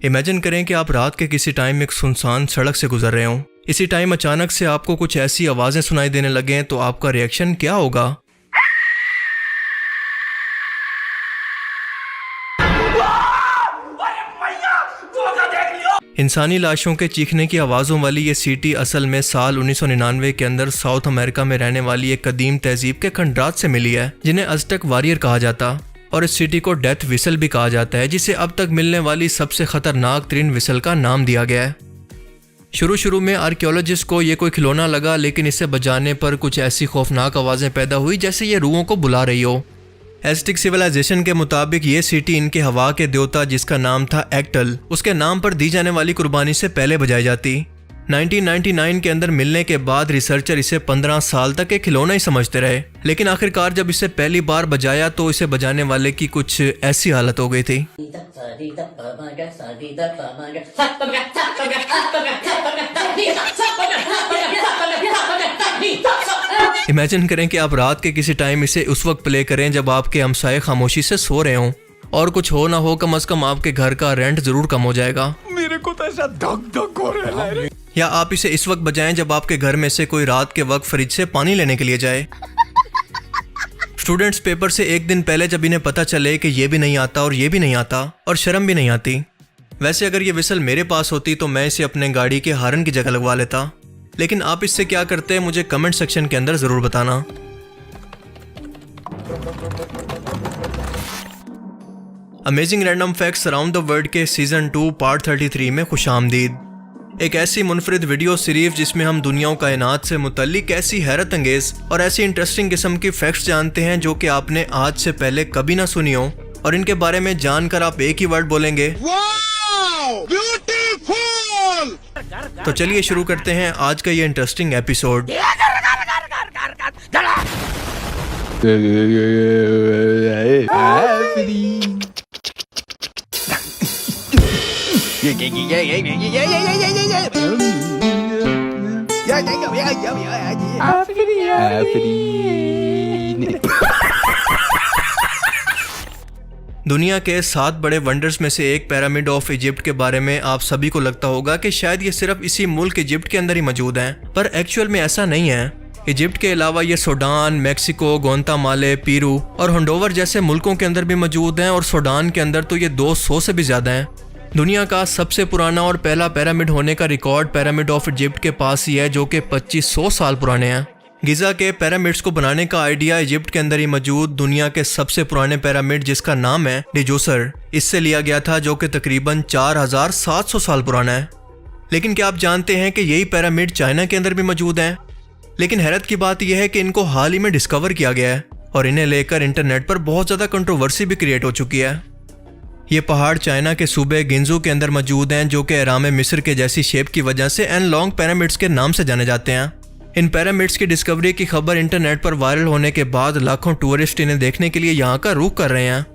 Imagine करें कि आप रात के किसी टाइम एक सुनसान सड़क से गुजर रहे हो। इसी टाइम अचानक से आपको कुछ ऐसी आवाजें सुनाई देने लगें तो आपका रिएक्शन क्या होगा? इंसानी लाशों के चीखने की आवाज़ों वाली ये सिटी असल में साल 1999 के अंदर साउथ अमेरिका में रहने वाली एक कदीम तहजीब के खंडरात से मिली है, जिन्हें अज़टेक वॉरियर कहा जाता। और इस सिटी को डेथ विसल भी कहा जाता है, जिसे अब तक मिलने वाली सबसे खतरनाक तरीन विसल का नाम दिया गया है। शुरू में आर्कियोलॉजिस्ट को ये कोई खिलौना लगा, लेकिन इसे बजाने पर कुछ ऐसी खौफनाक आवाज़ें पैदा हुई जैसे ये रूहों को बुला रही हो। एज़टेक सिविलाइजेशन के मुताबिक ये सिटी इनके हवा के देवता, जिसका नाम था एक्टल, उसके नाम पर दी जाने वाली कुर्बानी से पहले बजाई जाती। 1999 के अंदर मिलने के बाद रिसर्चर इसे 15 साल तक एक खिलौना ही समझते रहे, लेकिन आखिरकार जब इसे पहली बार बजाया तो इसे बजाने वाले की कुछ ऐसी हालत हो गई थी। इमेजिन करें कि आप रात के किसी टाइम इसे उस वक्त प्ले करें जब आपके हमसाये खामोशी से सो रहे हों, और कुछ हो ना हो, कम से कम आपके घर का रेंट जरूर कम हो जाएगा। मेरे को तो ऐसा धक धक हो रहा है। या आप इसे इस वक्त बजाएं जब आपके घर में से कोई रात के वक्त फ्रिज से पानी लेने के लिए जाए। स्टूडेंट्स पेपर से एक दिन पहले जब इन्हें पता चले कि ये भी नहीं आता और ये भी नहीं आता और शर्म भी नहीं आती। वैसे अगर ये विसल मेरे पास होती तो मैं इसे अपने गाड़ी के हारन की जगह लगवा लेता, लेकिन आप इससे क्या करते हैं मुझे कमेंट सेक्शन के अंदर जरूर बताना। Amazing random facts around the world के सीजन 2 पार्ट 33 में खुशामदीद। एक ऐसी मुनफरिद वीडियो सीरीज जिसमें हम दुनिया कायनात से मुतल्लिक ऐसी हैरत अंगेज और ऐसी इंटरेस्टिंग किस्म की फैक्ट्स जानते हैं जो कि आपने आज से पहले कभी ना सुनी हो, और इनके बारे में जानकर आप एक ही वर्ड बोलेंगे, वाओ, ब्यूटीफुल। तो चलिए शुरू करते हैं आज का ये इंटरेस्टिंग एपिसोड। दुनिया के 7 बड़े वंडर्स में से एक पिरामिड ऑफ इजिप्ट के बारे में आप सभी को लगता होगा कि शायद ये सिर्फ इसी मुल्क इजिप्ट के अंदर ही मौजूद हैं, पर एक्चुअल में ऐसा नहीं है। इजिप्ट के अलावा ये सूडान, मैक्सिको, ग्वांतामाले, पेरू और होंडोवर जैसे मुल्कों के अंदर भी मौजूद हैं, और सूडान के अंदर तो ये 200 से भी ज्यादा हैं। दुनिया का सबसे पुराना और पहला पिरामिड होने का रिकॉर्ड पिरामिड ऑफ इजिप्ट के पास ही है, जो कि 2500 साल पुराने हैं। गिजा के पिरामिड्स को बनाने का आइडिया इजिप्ट के अंदर ही मौजूद दुनिया के सबसे पुराने पिरामिड, जिसका नाम है डिजोसर, इससे लिया गया था, जो कि तकरीबन 4700 साल पुराना है। लेकिन क्या आप जानते हैं कि यही पिरामिड चाइना के अंदर भी मौजूद हैं? लेकिन हैरत की बात यह है कि इनको हाल ही में डिस्कवर किया गया है, और इन्हें लेकर इंटरनेट पर बहुत ज़्यादा कंट्रोवर्सी भी क्रिएट हो चुकी है। ये पहाड़ चाइना के सूबे गिंजू के अंदर मौजूद हैं, जो कि अहराम मिस्र के जैसी शेप की वजह से एन लॉन्ग पिरामिड्स के नाम से जाने जाते हैं। इन पिरामिड्स की डिस्कवरी की खबर इंटरनेट पर वायरल होने के बाद लाखों टूरिस्ट इन्हें देखने के लिए यहाँ का रुख कर रहे हैं।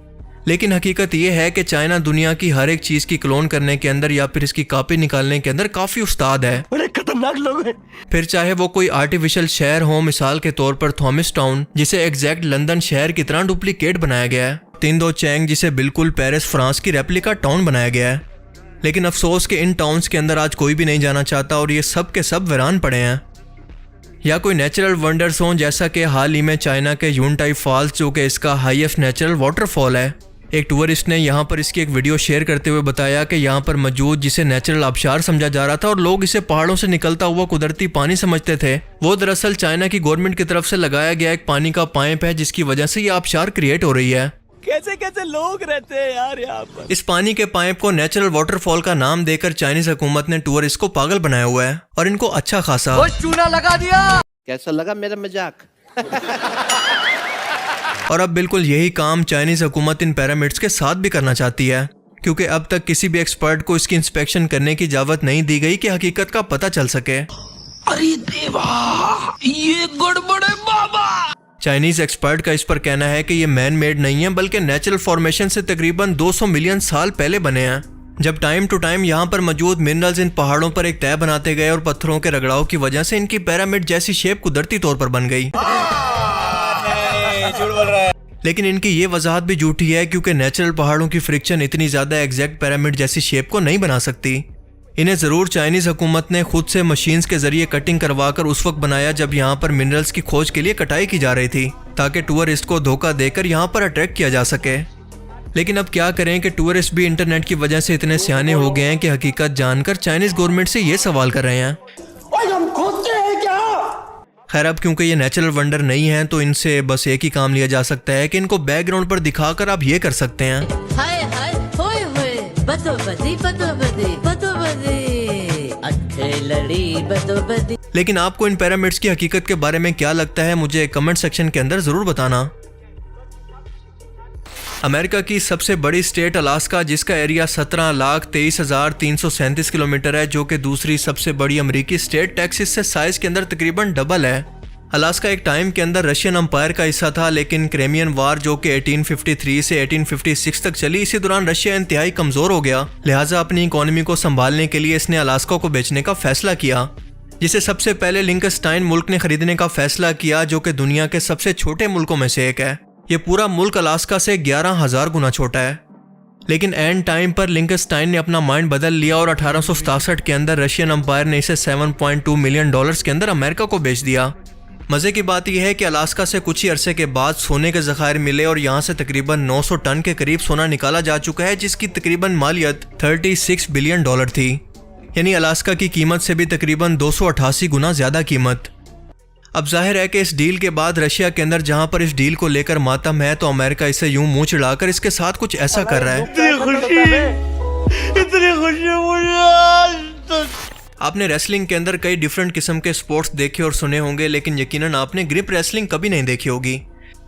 लेकिन हकीकत ये है कि चाइना दुनिया की हर एक चीज़ की क्लोन करने के अंदर या फिर इसकी कॉपी निकालने के अंदर काफ़ी उस्ताद है। बड़े खतरनाक लोग हैं। फिर चाहे वो कोई आर्टिफिशियल शहर हो, मिसाल के तौर पर थॉमस टाउन, जिसे एग्जैक्ट लंदन शहर की तरह डुप्लीकेट बनाया गया है, तिंदो चैंग, जिसे बिल्कुल पेरिस फ्रांस की रेप्लिका टाउन बनाया गया है। लेकिन अफसोस कि इन टाउन्स के अंदर आज कोई भी नहीं जाना चाहता, और ये सब के सब वीरान पड़े हैं। या कोई नेचुरल वंडर्स हों, जैसा कि हाल ही में चाइना के यूनटाई फॉल्स, जो कि इसका हाईएस्ट नेचुरल वाटरफॉल है। एक टूरिस्ट ने यहाँ पर इसकी एक वीडियो शेयर करते हुए बताया कि यहाँ पर मौजूद जिसे नेचुरल आबशार समझा जा रहा था और लोग इसे पहाड़ों से निकलता हुआ कुदरती पानी समझते थे, वो दरअसल चाइना की गवर्नमेंट की तरफ से लगाया गया एक पानी का पाइप है, जिसकी वजह से ये आबशार क्रिएट हो रही है। कैसे कैसे लोग रहते हैं यार यहाँ पर। इस पानी के पाइप को नेचुरल वाटरफॉल का नाम देकर चाइनीज हुकूमत ने टूरिस्ट को पागल बनाया हुआ है, और इनको अच्छा खासा चूना लगा दिया। कैसा लगा मेरा मजाक? और अब बिल्कुल यही काम चाइनीज हुकूमत इन पिरामिड्स के साथ भी करना चाहती है, क्योंकि अब तक किसी भी एक्सपर्ट को इसकी इंस्पेक्शन करने की इजाजत नहीं दी गई कि हकीकत का पता चल सके। अरे देवा, ये गड़बड़ है बाबा। चाइनीज एक्सपर्ट का इस पर कहना है कि ये मैन मेड नहीं है, बल्कि नेचुरल फॉर्मेशन से तकरीबन 200 मिलियन साल पहले बने हैं, जब टाइम टू टाइम यहाँ पर मौजूद मिनरल्स इन पहाड़ों पर एक तय बनाते गए और पत्थरों के रगड़ाव की वजह से इनकी पिरामिड जैसी शेप कुदरती तौर पर बन गई। लेकिन इनकी ये वजाहत भी झूठी है क्योंकि नेचुरल पहाड़ों की फ्रिक्शन इतनी ज़्यादा एग्जैक्ट पिरामिड जैसी शेप को नहीं बना सकती। इन्हें ज़रूर चाइनीज़ हुकूमत ने खुद से मशीन्स के ज़रिए कटिंग करवाकर उस वक्त बनाया जब यहाँ पर मिनरल्स की खोज के लिए कटाई की जा रही थी, ताकि टूरिस्ट को धोखा देकर यहाँ पर अट्रैक्ट किया जा सके। लेकिन अब क्या करें कि टूरिस्ट भी इंटरनेट की वजह से इतने सियाने हो गए हैं कि हकीकत जानकर चाइनीज़ गवर्नमेंट से ये सवाल कर रहे हैं। खैर, अब क्योंकि ये नेचुरल वंडर नहीं है तो इनसे बस एक ही काम लिया जा सकता है कि इनको बैकग्राउंड पर दिखाकर आप ये कर सकते हैं। हाय हाय होए होए बदोबदी बदोबदी बदोबदी अच्छे लड़ी बदोबदी। लेकिन आपको इन पिरामिड्स की हकीकत के बारे में क्या लगता है, मुझे कमेंट सेक्शन के अंदर ज़रूर बताना। अमेरिका की सबसे बड़ी स्टेट अलास्का, जिसका एरिया 17,23,337 किलोमीटर है, जो कि दूसरी सबसे बड़ी अमेरिकी स्टेट टेक्सास से साइज के अंदर तकरीबन डबल है। अलास्का एक टाइम के अंदर रशियन अंपायर का हिस्सा था, लेकिन क्रिमियन वार जो कि 1853 से 1856 तक चली, इसी दौरान रशिया इंतहाई कमज़ोर हो गया। लिहाजा अपनी इकोनॉमी को संभालने के लिए इसने अलास्का को बेचने का फैसला किया, जिसे सबसे पहले लिंकनस्टाइन मुल्क ने खरीदने का फैसला किया, जो कि दुनिया के सबसे छोटे मुल्कों में से एक है। ये पूरा मुल्क अलास्का से 11,000 गुना छोटा है। लेकिन एंड टाइम पर लिंकनस्टाइन ने अपना माइंड बदल लिया और 1867 के अंदर रशियन अंपायर ने इसे $7.2 मिलियन के अंदर अमेरिका को बेच दिया। मज़े की बात यह है कि अलास्का से कुछ ही अरसे के बाद सोने के ज़खायर मिले और यहाँ से तकरीबन 900 टन के करीब सोना निकाला जा चुका है, जिसकी तकरीबन मालियत $36 बिलियन थी। यानी अलास्का की कीमत से भी तकरीबन 288 गुना ज़्यादा कीमत। अब जाहिर है कि इस डील के बाद रशिया के अंदर जहां पर इस डील को लेकर मातम है, तो अमेरिका इसे यूं मुंह चिढ़ाकर इसके साथ कुछ ऐसा कर रहा है। इतनी खुशी मुझे। आपने रेसलिंग के अंदर कई डिफरेंट किस्म के स्पोर्ट्स देखे और सुने होंगे, लेकिन यकीनन आपने ग्रिप रेसलिंग कभी नहीं देखी होगी।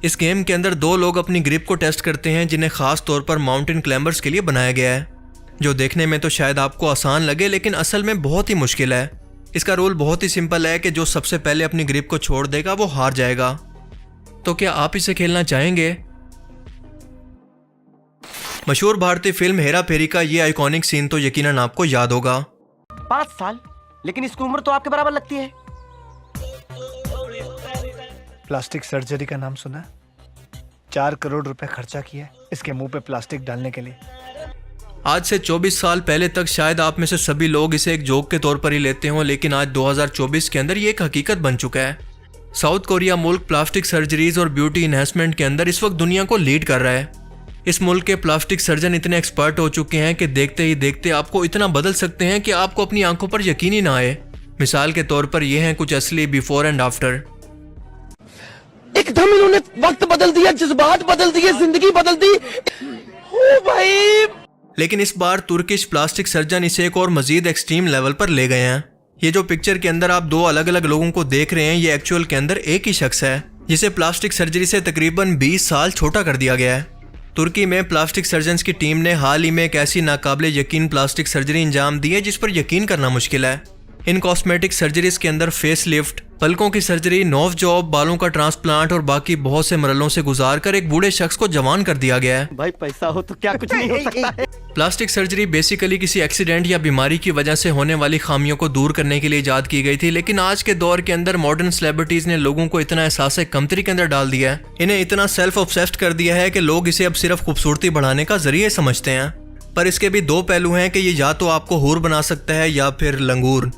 इस गेम के अंदर दो लोग अपनी ग्रिप को टेस्ट करते हैं, जिन्हें खास तौर पर माउंटेन क्लाइंबर्स के लिए बनाया गया है, जो देखने में तो शायद आपको आसान लगे लेकिन असल में बहुत ही मुश्किल है। इसका रूल बहुत ही सिंपल है कि जो सबसे पहले अपनी ग्रिप को छोड़ देगा वो हार जाएगा। तो क्या आप इसे खेलना चाहेंगे? मशहूर भारतीय फिल्म हेरा फेरी का ये आइकॉनिक सीन तो यकीनन आपको याद होगा। 5 साल, लेकिन इसकी उम्र तो आपके बराबर लगती है। प्लास्टिक सर्जरी का नाम सुना? 4 करोड़ रुपए खर्चा किया इसके मुंह पे प्लास्टिक डालने के लिए। आज से 24 साल पहले तक शायद आप में से सभी लोग इसे एक जोक के तौर पर ही लेते हों, लेकिन आज 2024 के अंदर ये एक हकीकत बन चुका है। साउथ कोरिया मुल्क प्लास्टिक सर्जरीज और ब्यूटी इन्हेंसमेंट के अंदर इस वक्त दुनिया को लीड कर रहा है। इस मुल्क के प्लास्टिक सर्जन इतने एक्सपर्ट हो चुके हैं कि देखते ही देखते आपको इतना बदल सकते हैं कि आपको अपनी आंखों पर यकीन ही ना आए। मिसाल के तौर पर ये हैं कुछ असली बिफोर एंड आफ्टर। एकदम इन्होंने वक्त बदल दिया, जज्बात बदल दिए, जिंदगी बदल दी। ओ भाई। लेकिन इस बार तुर्किश प्लास्टिक सर्जन इसे एक और मजीद एक्सट्रीम लेवल पर ले गए हैं। ये जो पिक्चर के अंदर आप दो अलग अलग लोगों को देख रहे हैं, ये एक्चुअल के अंदर एक ही शख्स है, जिसे प्लास्टिक सर्जरी से तकरीबन 20 साल छोटा कर दिया गया है। तुर्की में प्लास्टिक सर्जन्स की टीम ने हाल ही में एक ऐसी नाकाबिले यकीन प्लास्टिक सर्जरी अंजाम दी है जिस पर यकीन करना मुश्किल है। इन कॉस्मेटिक सर्जरीज के अंदर फेस लिफ्ट, पलकों की सर्जरी, नोज जॉब, बालों का ट्रांसप्लांट और बाकी बहुत से मरलों से गुजार कर एक बूढ़े शख्स को जवान कर दिया गया है। भाई पैसा हो तो क्या कुछ नहीं हो सकता है। प्लास्टिक सर्जरी बेसिकली किसी एक्सीडेंट या बीमारी की वजह से होने वाली खामियों को दूर करने के लिए इजाद की गई थी, लेकिन आज के दौर के अंदर मॉडर्न सेलिब्रिटीज ने लोगों को इतना एहसास कमतरी के अंदर डाल दिया है, इन्हें इतना सेल्फ ऑब्सेस्ड कर दिया है कि लोग इसे अब सिर्फ खूबसूरती बढ़ाने का जरिए समझते हैं। पर इसके भी दो पहलू हैं कि ये या तो आपको हूर बना सकता है या फिर लंगूर।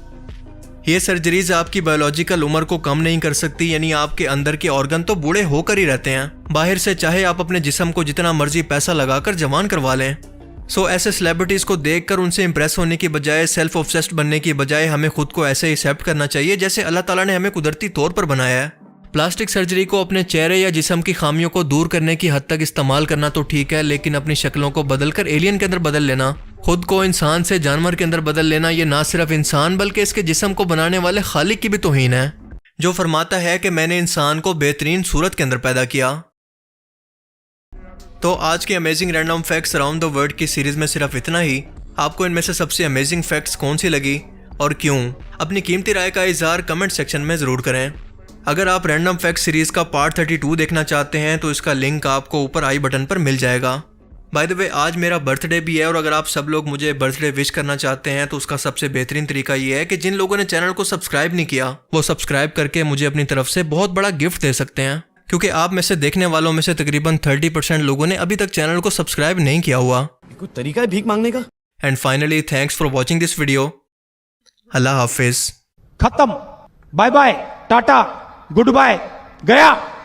ये सर्जरीज आपकी बायोलॉजिकल उम्र को कम नहीं कर सकती, यानी आपके अंदर के ऑर्गन तो बूढ़े होकर ही रहते हैं। बाहर से चाहे आप अपने जिस्म को जितना मर्जी पैसा लगाकर जवान करवा लें। सो ऐसे सेलिब्रिटीज को देखकर उनसे इंप्रेस होने की बजाय, सेल्फ ऑब्सेस्ड बनने की बजाय हमें खुद को ऐसे एक्सेप्ट करना चाहिए जैसे अल्लाह ताला ने हमें कुदरती तौर पर बनाया है। प्लास्टिक सर्जरी को अपने चेहरे या जिस्म की खामियों को दूर करने की हद तक इस्तेमाल करना तो ठीक है, लेकिन अपनी शक्लों को बदलकर एलियन के अंदर बदल लेना, खुद को इंसान से जानवर के अंदर बदल लेना, ये ना सिर्फ इंसान बल्कि इसके जिस्म को बनाने वाले खालिक की भी तौहीन है, जो फरमाता है कि मैंने इंसान को बेहतरीन सूरत के अंदर पैदा किया। तो आज के amazing random facts around the world की सीरीज में सिर्फ इतना ही। आपको इनमें से सबसे अमेजिंग फैक्ट्स कौन सी लगी और क्यों? अपनी कीमती राय का इजहार कमेंट सेक्शन में ज़रूर करें। अगर आप रैंडम फैक्ट सीरीज का पार्ट 32 देखना चाहते हैं तो इसका लिंक आपको ऊपर आई बटन पर मिल जाएगा। बाय द वे, आज मेरा बर्थडे भी है और अगर आप सब लोग मुझे बर्थडे विश करना चाहते हैं तो उसका सबसे बेहतरीन तरीका ये है कि जिन लोगों ने चैनल को सब्सक्राइब नहीं किया वो सब्सक्राइब करके मुझे अपनी तरफ से बहुत बड़ा गिफ्ट दे सकते हैं। क्योंकि आप में से देखने वालों में से तकरीबन 30% लोगों ने अभी तक चैनल को सब्सक्राइब नहीं किया हुआ। कोई तरीका है भीख मांगने का? And finally thanks for watching this video. अल्लाह हाफिज। खत्म, bye bye, tata, goodbye, गया।